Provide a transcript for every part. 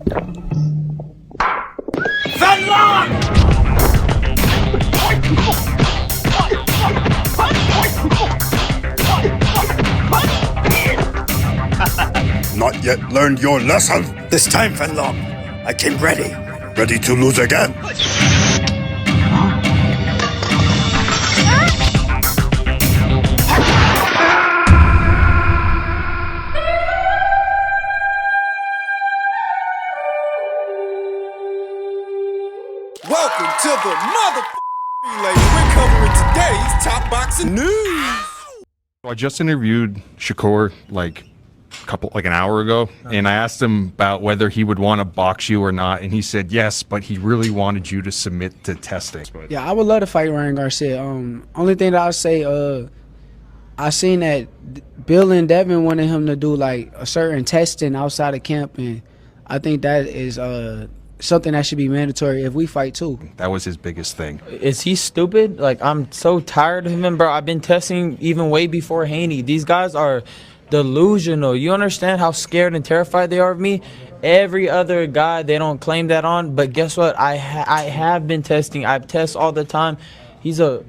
Not yet learned your lesson? This time, Fenlong, I came ready. Ready to lose again? Welcome to the relay. We're covering today's top boxing news. I just interviewed Shakur like an hour ago, and I asked him about whether he would want to box you or not, and he said yes, but he really wanted you to submit to testing. Yeah, I would love to fight Ryan Garcia. Only thing that I'll say, I seen that Bill and Devin wanted him to do like a certain testing outside of camp, and I think that is something that should be mandatory if we fight too. That was his biggest thing. Is he stupid? Like, I'm so tired of him, bro. I've been testing even way before Haney. These guys are delusional. You understand how scared and terrified they are of me? Every other guy, they don't claim that on, but guess what? I have been testing. I test all the time. He's a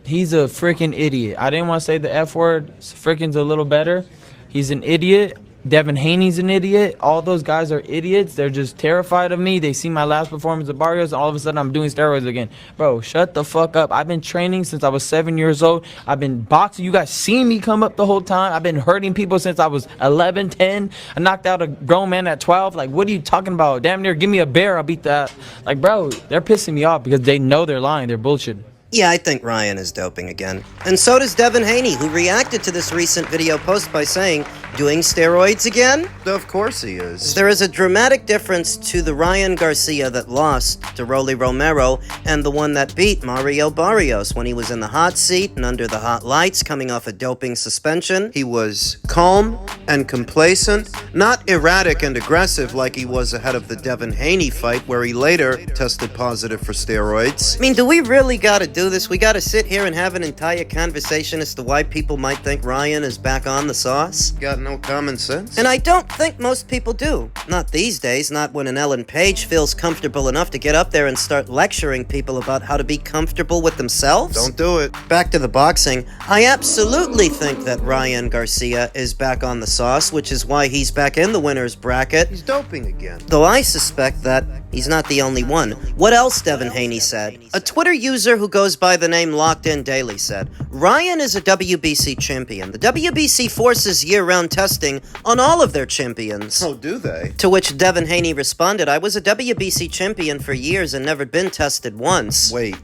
freaking idiot. I didn't want to say the F word. Frickin's a little better. He's an idiot. Devin Haney's an idiot. All those guys are idiots. They're just terrified of me. They see my last performance at Barrios, and all of a sudden I'm doing steroids again. Bro, shut the fuck up. I've been training since I was 7 years old. I've been boxing. You guys seen me come up the whole time. I've been hurting people since I was 11, 10. I knocked out a grown man at 12. Like, what are you talking about? Damn near give me a bear, I'll beat that. Like, bro, they're pissing me off because they know they're lying. They're bullshit. Yeah, I think Ryan is doping again. And so does Devin Haney, who reacted to this recent video post by saying, doing steroids again? Of course he is. There is a dramatic difference to the Ryan Garcia that lost to Rolly Romero and the one that beat Mario Barrios when he was in the hot seat and under the hot lights coming off a doping suspension. He was calm and complacent, not erratic and aggressive like he was ahead of the Devin Haney fight where he later tested positive for steroids. I mean, do we really gotta do this? We gotta sit here and have an entire conversation as to why people might think Ryan is back on the sauce? Got no common sense? And I don't think most people do. Not these days, not when an Ellen Page feels comfortable enough to get up there and start lecturing people about how to be comfortable with themselves. Don't do it. Back to the boxing, I absolutely think that Ryan Garcia is back on the sauce, which is why he's back in the winner's bracket. He's doping again. Though I suspect that he's not the only one. What else Devin Haney said? A Twitter user who goes by the name Locked In Daily said, Ryan is a WBC champion. The WBC forces year-round testing on all of their champions. Oh, do they? To which Devin Haney responded, I was a WBC champion for years and never been tested once. Wait,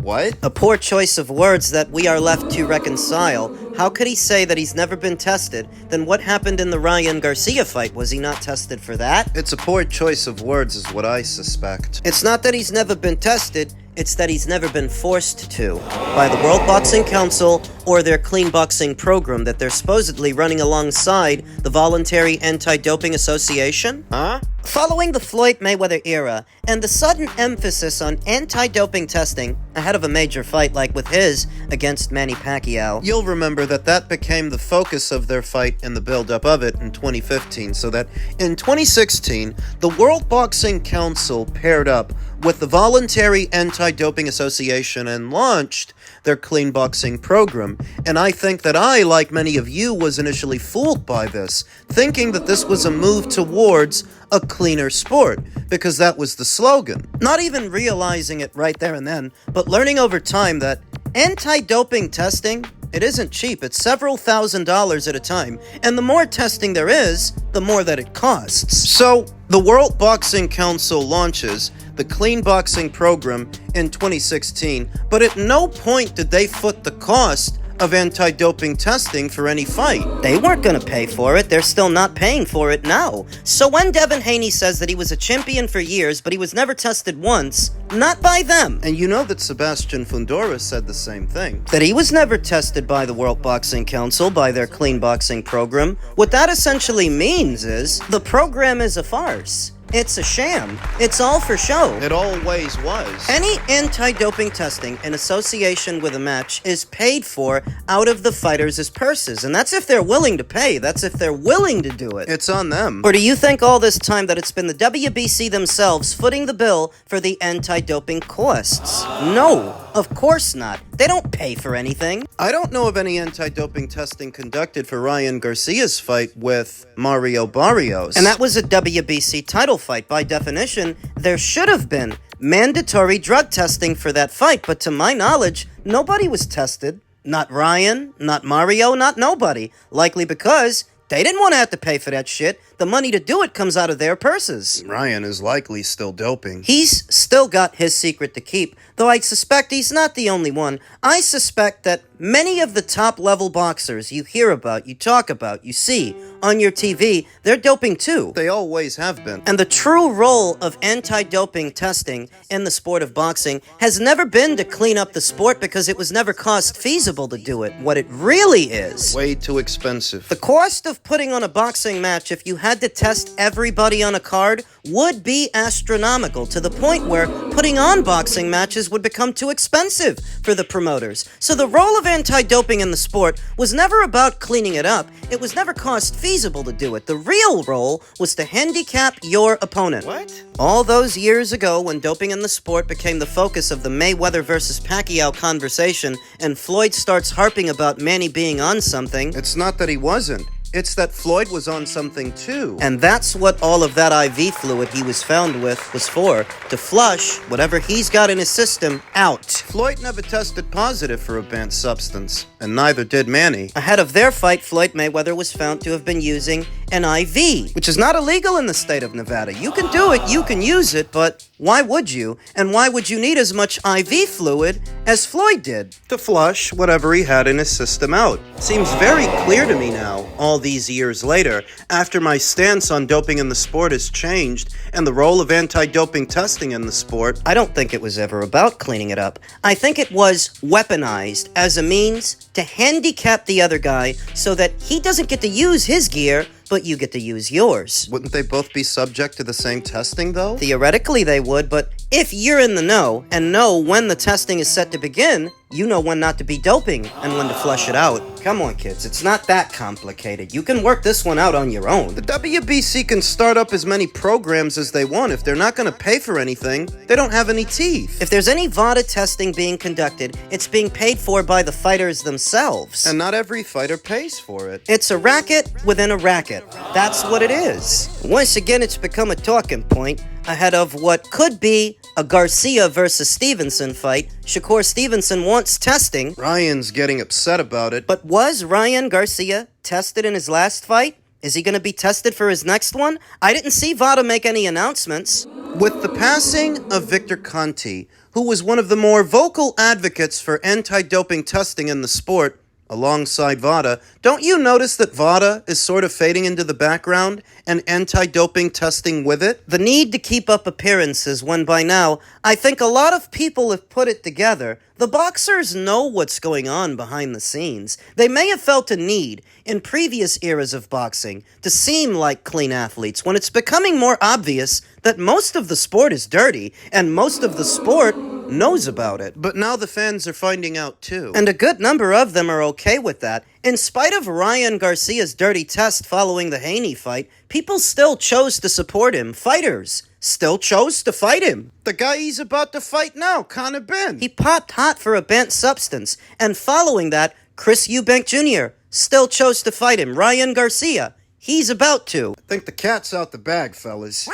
what? A poor choice of words that we are left to reconcile. How could he say that he's never been tested? Then what happened in the Ryan Garcia fight? Was he not tested for that? It's a poor choice of words is what I suspect. It's not that he's never been tested, it's that he's never been forced to by the World Boxing Council or their clean boxing program that they're supposedly running alongside the Voluntary Anti-Doping Association. Huh? Following the Floyd Mayweather era and the sudden emphasis on anti-doping testing ahead of a major fight like with his against Manny Pacquiao, You'll remember that became the focus of their fight and the build-up of it in 2015, so that in 2016, the World Boxing Council paired up with the Voluntary Anti-Doping Association and launched their clean boxing program. And I think that I, like many of you, was initially fooled by this, thinking that this was a move towards a cleaner sport, because that was the slogan. not even realizing it right there and then, but learning over time that anti-doping testing, it isn't cheap. It's several $1,000s at a time. And the more testing there is, the more that it costs. So, the World Boxing Council launches the clean boxing program in 2016, but at no point did they foot the cost of anti-doping testing for any fight. They weren't going to pay for it. They're still not paying for it now. So when Devin Haney says that he was a champion for years, but he was never tested once, not by them. And you know that Sebastian Fundora said the same thing. That he was never tested by the World Boxing Council, by their clean boxing program. What that essentially means is the program is a farce. It's a sham. It's all for show. It always was. Any anti-doping testing in association with a match is paid for out of the fighters' purses, and that's if they're willing to pay. That's if they're willing to do it. It's on them. Or do you think all this time that it's been the WBC themselves footing the bill for the anti-doping costs? No, of course not. They don't pay for anything. I don't know of any anti-doping testing conducted for Ryan Garcia's fight with Mario Barrios. And that was a WBC title fight. By definition, there should have been mandatory drug testing for that fight, but to my knowledge, nobody was tested. Not Ryan, not Mario, not nobody. Likely because they didn't want to have to pay for that shit. The money to do it comes out of their purses. Ryan is likely still doping. He's still got his secret to keep, though I suspect he's not the only one. I suspect that many of the top-level boxers you hear about, you talk about, you see on your TV, they're doping too. They always have been. And the true role of anti-doping testing in the sport of boxing has never been to clean up the sport because it was never cost feasible to do it. What it really is, Way too expensive. the cost of putting on a boxing match if you had to test everybody on a card would be astronomical, to the point where putting on boxing matches would become too expensive for the promoters. So the role of anti-doping in the sport was never about cleaning it up. It was never cost feasible to do it. The real role was to handicap your opponent. What? All those years ago, when doping in the sport became the focus of the Mayweather versus Pacquiao conversation, and Floyd starts harping about Manny being on something, It's not that he wasn't. It's that Floyd was on something too. and that's what all of that IV fluid he was found with was for, to flush whatever he's got in his system out. Floyd never tested positive for a banned substance, and neither did Manny. Ahead of their fight, Floyd Mayweather was found to have been using an IV, which is not illegal in the state of Nevada. You can do it, you can use it, but why would you? And why would you need as much IV fluid as Floyd did? To flush whatever he had in his system out. Seems very clear to me now, all these years later, after my stance on doping in the sport has changed, and the role of anti-doping testing in the sport. I don't think it was ever about cleaning it up. I think it was weaponized as a means to handicap the other guy so that he doesn't get to use his gear, but you get to use yours. Wouldn't they both be subject to the same testing, though? Theoretically, they would, but if you're in the know and know when the testing is set to begin, you know when not to be doping and when to flush it out. Come on, kids, it's not that complicated. You can work this one out on your own. The WBC can start up as many programs as they want. If they're not going to pay for anything, they don't have any teeth. If there's any VADA testing being conducted, it's being paid for by the fighters themselves. And not every fighter pays for it. It's a racket within a racket. That's what it is. Once again, it's become a talking point ahead of what could be a Garcia versus Stevenson fight. Shakur Stevenson wants testing. Ryan's getting upset about it. But was Ryan Garcia tested in his last fight? Is he going to be tested for his next one? I didn't see VADA make any announcements. With the passing of Victor Conti, who was one of the more vocal advocates for anti-doping testing in the sport, alongside VADA, don't you notice that VADA is sort of fading into the background and anti-doping testing with it? The need to keep up appearances when by now, I think a lot of people have put it together. The boxers know what's going on behind the scenes. They may have felt a need in previous eras of boxing to seem like clean athletes when it's becoming more obvious that most of the sport is dirty and most of the sport knows about it. But now the fans are finding out too. And a good number of them are okay with that. In spite of Ryan Garcia's dirty test following the Haney fight, people still chose to support him. Fighters still chose to fight him. The guy he's about to fight now, Conor Ben. He popped hot for a banned substance, and following that, Chris Eubank Jr. still chose to fight him. Ryan Garcia, he's about to. I think the cat's out the bag, fellas.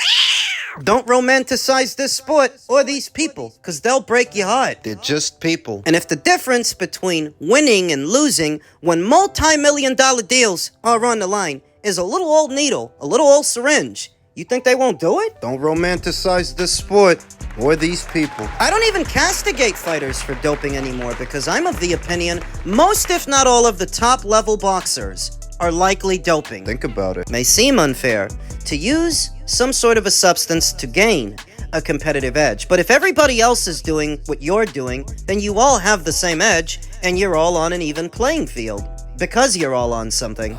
Don't romanticize this sport or these people, because they'll break your heart. They're just people. And if the difference between winning and losing when multi-million-dollar deals are on the line is a little old needle, a little old syringe, you think they won't do it? Don't romanticize this sport or these people. I don't even castigate fighters for doping anymore because I'm of the opinion most, if not all, of the top-level boxers are likely doping. Think about it. May seem unfair to use some sort of a substance to gain a competitive edge, but if everybody else is doing what you're doing, then you all have the same edge and you're all on an even playing field because you're all on something.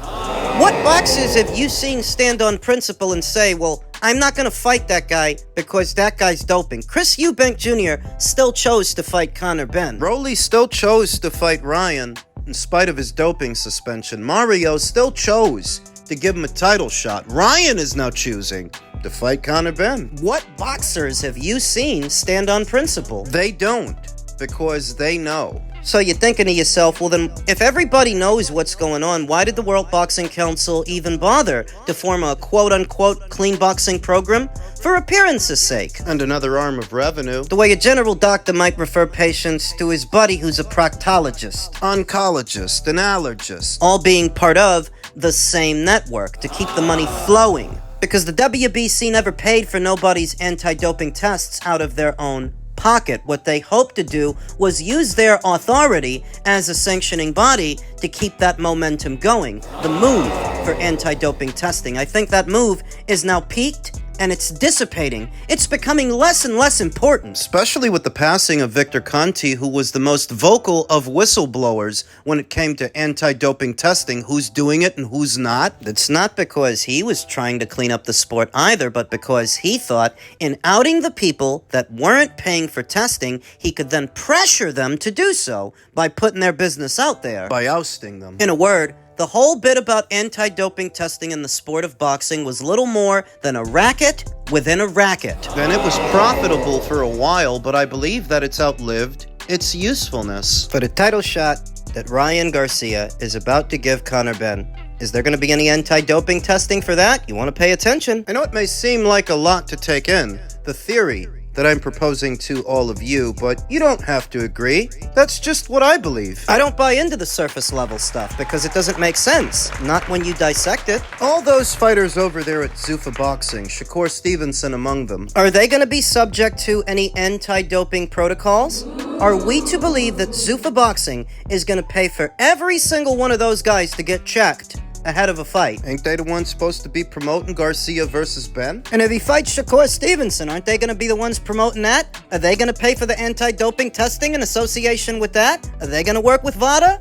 What boxers have you seen stand on principle and say, well, I'm not gonna fight that guy because that guy's doping. Chris Eubank Jr. still chose to fight Conor Benn. Broly still chose to fight Ryan in spite of his doping suspension. Mario still chose to give him a title shot. Ryan is now choosing to fight Conor Benn. What boxers have you seen stand on principle? They don't, because they know. So you're thinking to yourself, well then, if everybody knows what's going on, why did the World Boxing Council even bother to form a quote-unquote clean boxing program? For appearance's sake. And another arm of revenue. The way a general doctor might refer patients to his buddy who's a proctologist. Oncologist, an allergist. All being part of the same network to keep the money flowing. Because the WBC never paid for nobody's anti-doping tests out of their own pocket. What they hoped to do was use their authority as a sanctioning body to keep that momentum going. The move for anti-doping testing. I think that move is now peaked and it's dissipating. It's becoming less and less important. Especially with the passing of Victor Conti, who was the most vocal of whistleblowers when it came to anti-doping testing. Who's doing it and who's not? It's not because he was trying to clean up the sport either, but because he thought in outing the people that weren't paying for testing, he could then pressure them to do so by putting their business out there. By ousting them. In a word, the whole bit about anti-doping testing in the sport of boxing was little more than a racket within a racket. And it was profitable for a while, but I believe that it's outlived its usefulness. For the title shot that Ryan Garcia is about to give Conor Benn, is there going to be any anti-doping testing for that? You want to pay attention. I know it may seem like a lot to take in, the theory that I'm proposing to all of you, but you don't have to agree. That's just what I believe. I don't buy into the surface level stuff because it doesn't make sense. Not when you dissect it. All those fighters over there at Zuffa Boxing, Shakur Stevenson among them. Are they going to be subject to any anti-doping protocols? Are we to believe that Zuffa Boxing is going to pay for every single one of those guys to get checked ahead of a fight? Ain't they the ones supposed to be promoting Garcia versus Benn? And if he fights Shakur Stevenson, aren't they going to be the ones promoting that? Are they going to pay for the anti-doping testing in association with that? Are they going to work with VADA?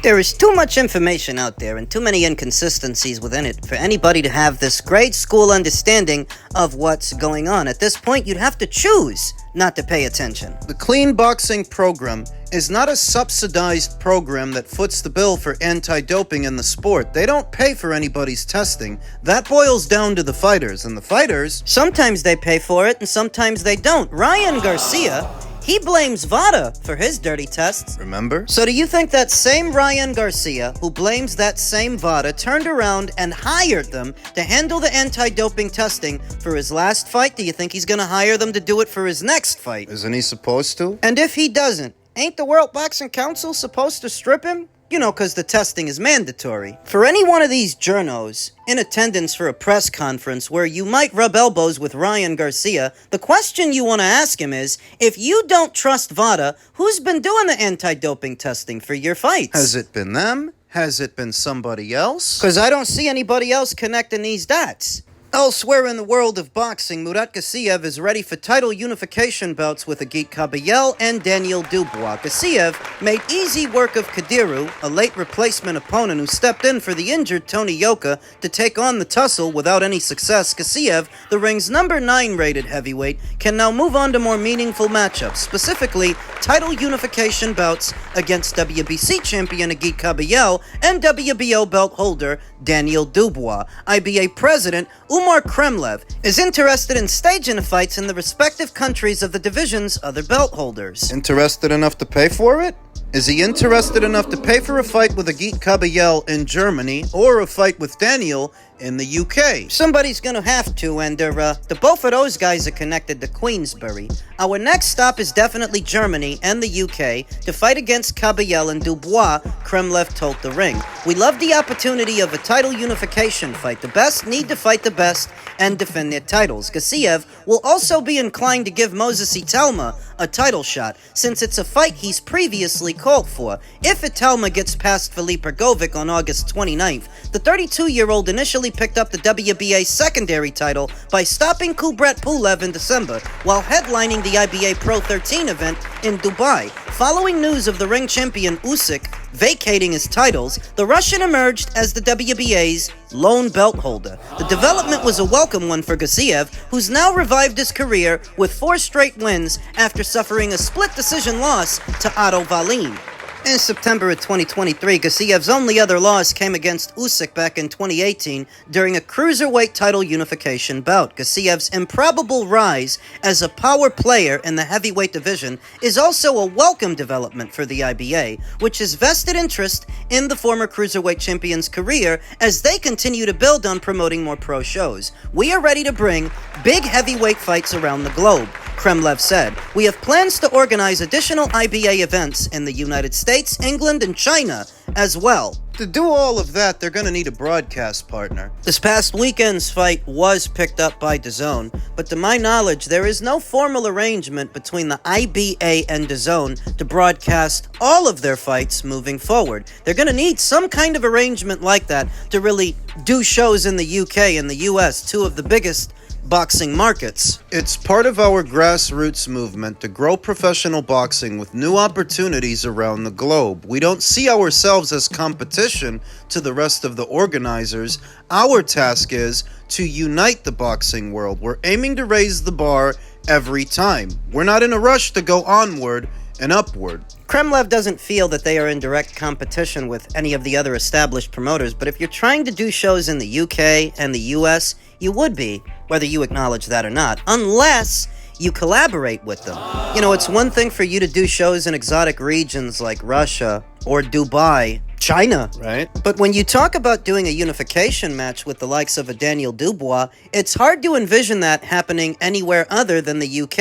There is too much information out there and too many inconsistencies within it for anybody to have this grade school understanding of what's going on. At this point, you'd have to choose not to pay attention. The clean boxing program is not a subsidized program that foots the bill for anti-doping in the sport. They don't pay for anybody's testing. That boils down to the fighters, and the fighters... Sometimes they pay for it, and sometimes they don't. Ryan Garcia, he blames VADA for his dirty tests. Remember? So do you think that same Ryan Garcia, who blames that same VADA, turned around and hired them to handle the anti-doping testing for his last fight? Do you think he's gonna hire them to do it for his next fight? Isn't he supposed to? And if he doesn't, ain't the World Boxing Council supposed to strip him? You know, because the testing is mandatory. For any one of these journos in attendance for a press conference where you might rub elbows with Ryan Garcia, the question you want to ask him is, if you don't trust VADA, who's been doing the anti-doping testing for your fights? Has it been them? Has it been somebody else? Because I don't see anybody else connecting these dots. Elsewhere in the world of boxing, Murat Gasev is ready for title unification bouts with Agit Kabayel and Daniel Dubois. Gasev made easy work of Kadiru, a late replacement opponent who stepped in for the injured Tony Yoka to take on the tussle without any success. Gasev, the ring's number 9 rated heavyweight, can now move on to more meaningful matchups, specifically title unification bouts against WBC champion Agit Kabayel and WBO belt holder Daniel Dubois. IBA president Umar Kremlev is interested in staging the fights in the respective countries of the division's other belt holders. Interested enough to pay for it? Is he interested enough to pay for a fight with Agit Kabayel in Germany or a fight with Daniel in the UK? Somebody's gonna have to, and the both of those guys are connected to Queensbury. Our next stop is definitely Germany and the UK to fight against Kabayel and Dubois, Kremlev told The Ring. We love the opportunity of a title unification fight. The best need to fight the best and defend their titles. Gasev will also be inclined to give Moses Itelma a title shot, since it's a fight he's previously called for. If Itelma gets past Filip Ergovic on August 29th, the 32-year-old initially picked up the WBA secondary title by stopping Kubrat Pulev in December, while headlining the IBA Pro 13 event in Dubai. Following news of the ring champion Usyk Vacating his titles, the Russian emerged as the WBA's lone belt holder. The development was a welcome one for Gasev, who's now revived his career with 4 straight wins after suffering a split decision loss to Otto Wallin. In September of 2023, Gaziev's only other loss came against Usyk back in 2018 during a cruiserweight title unification bout. Gaziev's improbable rise as a power player in the heavyweight division is also a welcome development for the IBA, which has vested interest in the former cruiserweight champion's career as they continue to build on promoting more pro shows. We are ready to bring big heavyweight fights around the globe, Kremlev said. We have plans to organize additional IBA events in the United States, England, and China as well. To do all of that, they're going to need a broadcast partner. This past weekend's fight was picked up by DAZN, but to my knowledge, there is no formal arrangement between the IBA and DAZN to broadcast all of their fights moving forward. They're going to need some kind of arrangement like that to really do shows in the UK and the US, 2 of the biggest boxing markets. It's part of our grassroots movement to grow professional boxing with new opportunities around the globe. We don't see ourselves as competition to the rest of the organizers. Our task is to unite the boxing world. We're aiming to raise the bar every time. We're not in a rush to go onward and upward. Kremlev doesn't feel that they are in direct competition with any of the other established promoters, but if you're trying to do shows in the UK and the US, you would be, whether you acknowledge that or not, unless you collaborate with them. You know, it's one thing for you to do shows in exotic regions like Russia or Dubai, China, right? But when you talk about doing a unification match with the likes of a Daniel Dubois, it's hard to envision that happening anywhere other than the UK.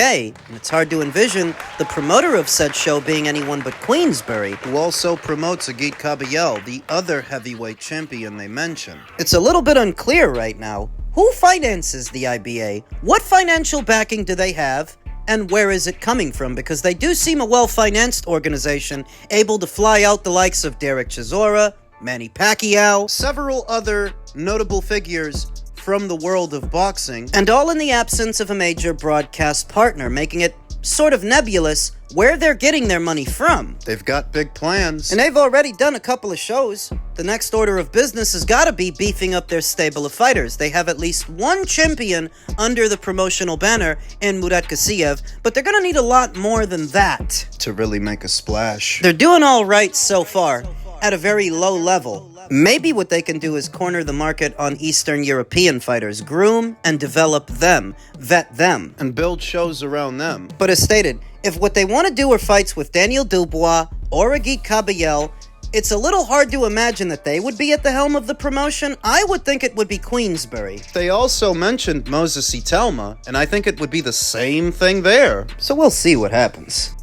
And it's hard to envision the promoter of said show being anyone but Queensberry, who also promotes Agit Kabayel, the other heavyweight champion they mentioned. It's a little bit unclear right now. Who finances the IBA? What financial backing do they have? And where is it coming from? Because they do seem a well-financed organization, able to fly out the likes of Derek Chisora, Manny Pacquiao, several other notable figures from the world of boxing, and all in the absence of a major broadcast partner, making it sort of nebulous where they're getting their money from. They've got big plans. And they've already done a couple of shows. The next order of business has got to be beefing up their stable of fighters. They have at least one champion under the promotional banner in Murat Gasev, but they're going to need a lot more than that to really make a splash. They're doing all right so far, at a very low level. Maybe what they can do is corner the market on Eastern European fighters, groom and develop them, vet them, and build shows around them. But as stated, if what they want to do are fights with Daniel Dubois or Agit Kabayel, it's a little hard to imagine that they would be at the helm of the promotion. I would think it would be Queensberry. They also mentioned Moses Itelma, and I think it would be the same thing there. So we'll see what happens.